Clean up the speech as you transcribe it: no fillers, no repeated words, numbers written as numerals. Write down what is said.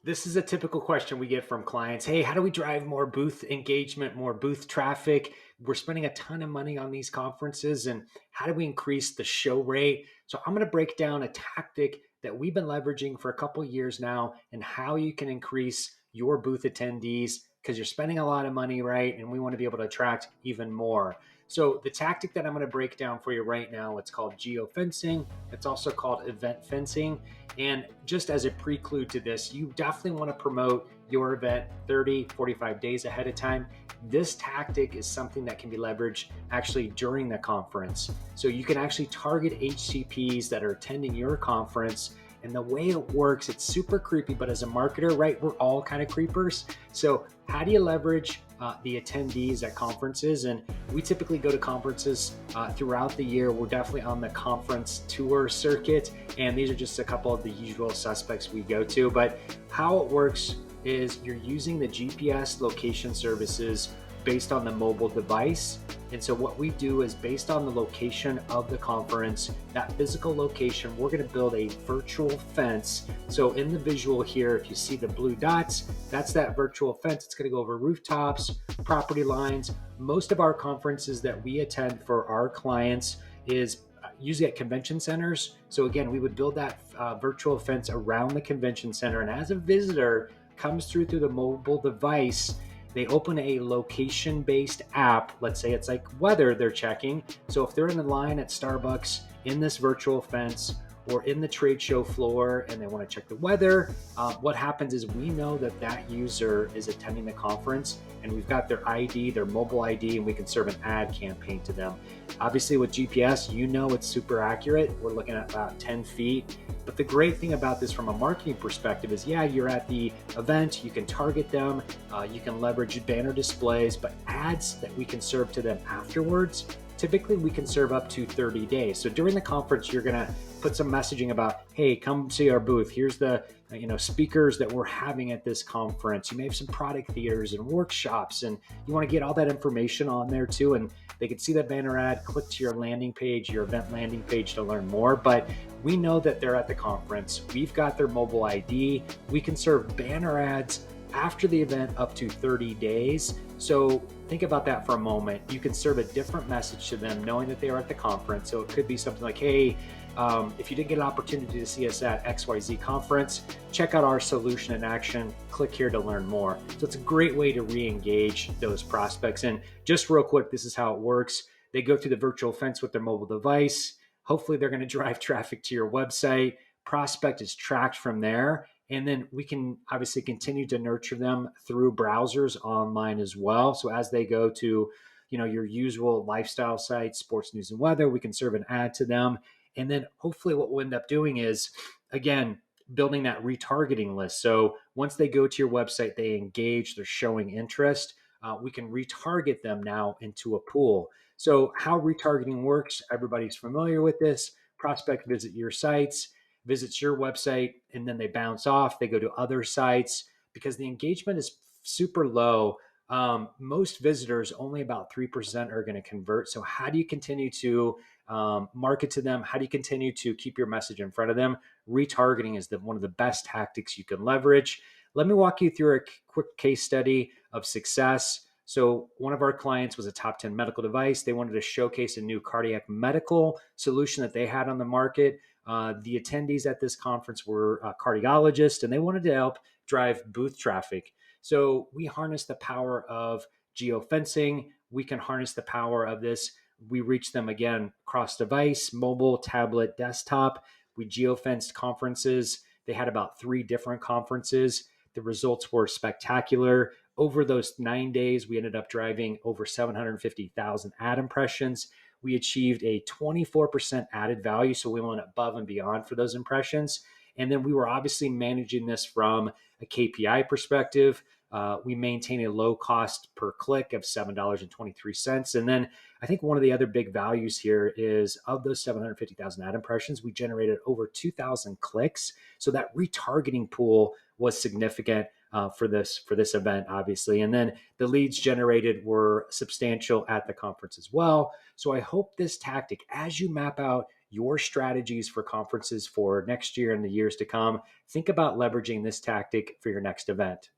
This is a typical question we get from clients. Hey, how do we drive more booth engagement, more booth traffic? We're spending a ton of money on these conferences, and how do we increase the show rate? So, I'm going to break down a tactic that we've been leveraging for a couple of years now and how you can increase your booth attendees because you're spending a lot of money, right? And we want to be able to attract even more. So, the tactic that I'm going to break down for you right now, it's called geofencing. It's also called event fencing. And just as a prelude to this, you definitely want to promote your event 30, 45 days ahead of time. This tactic is something that can be leveraged actually during the conference. So you can actually target HCPs that are attending your conference. And the way it works, it's super creepy, but as a marketer, right, we're all kind of creepers. So how do you leverage the attendees at conferences? And we typically go to conferences throughout the year. We're definitely on the conference tour circuit, and these are just a couple of the usual suspects we go to. But how it works is you're using the GPS location services based on the mobile device. And so what we do is based on the location of the conference, that physical location, we're going to build a virtual fence. So in the visual here, if you see the blue dots, that's that virtual fence. It's going to go over rooftops, property lines. Most of our conferences that we attend for our clients is usually at convention centers. So again, we would build that virtual fence around the convention center. And as a visitor comes through the mobile device, they open a location-based app. Let's say it's like weather they're checking. So if they're in the line at Starbucks in this virtual fence or in the trade show floor and they want to check the weather, what happens is we know that that user is attending the conference and we've got their ID, their mobile ID, and we can serve an ad campaign to them. Obviously with GPS, you know it's super accurate. We're looking at about 10 feet. But the great thing about this from a marketing perspective is, yeah, you're at the event, you can target them, you can leverage banner displays, but ads that we can serve to them afterwards, typically we can serve up to 30 days. So during the conference, you're gonna put some messaging about, hey, come see our booth. Here's the speakers that we're having at this conference. You may have some product theaters and workshops, and you want to get all that information on there too. And they can see that banner ad, click to your landing page, your event landing page to learn more. But we know that they're at the conference. We've got their mobile ID. We can serve banner ads after the event up to 30 days. So think about that for a moment. You can serve a different message to them knowing that they are at the conference. So it could be something like, hey, if you didn't get an opportunity to see us at XYZ conference, check out our solution in action. Click here to learn more. So it's a great way to re-engage those prospects. And just real quick, this is how it works. They go through the virtual fence with their mobile device. Hopefully they're going to drive traffic to your website. Prospect is tracked from there. And then we can obviously continue to nurture them through browsers online as well. So as they go to, your usual lifestyle sites, sports, news, and weather, we can serve an ad to them. And then hopefully what we'll end up doing is, again, building that retargeting list. So once they go to your website, they engage, they're showing interest. We can retarget them now into a pool. So how retargeting works, everybody's familiar with this. Prospect visit your sites, visits your website, and then they bounce off. They go to other sites because the engagement is super low. Most visitors, only about 3% are going to convert. So how do you continue to market to them? How do you continue to keep your message in front of them? Retargeting is one of the best tactics you can leverage. Let me walk you through a quick case study of success. So one of our clients was a top 10 medical device. They wanted to showcase a new cardiac medical solution that they had on the market. The attendees at this conference were cardiologists, and they wanted to help drive booth traffic. So we harness the power of geofencing. We can harness the power of this. We reach them again cross device, mobile, tablet, desktop. We geofenced conferences. They had about 3 different conferences. The results were spectacular. Over those 9 days, we ended up driving over 750,000 ad impressions. We achieved a 24% added value. So we went above and beyond for those impressions. And then we were obviously managing this from a KPI perspective. We maintain a low cost per click of $7.23. And then I think one of the other big values here is of those 750,000 ad impressions, we generated over 2,000 clicks. So that retargeting pool was significant for this event, obviously. And then the leads generated were substantial at the conference as well. So I hope this tactic, as you map out your strategies for conferences for next year and the years to come, think about leveraging this tactic for your next event.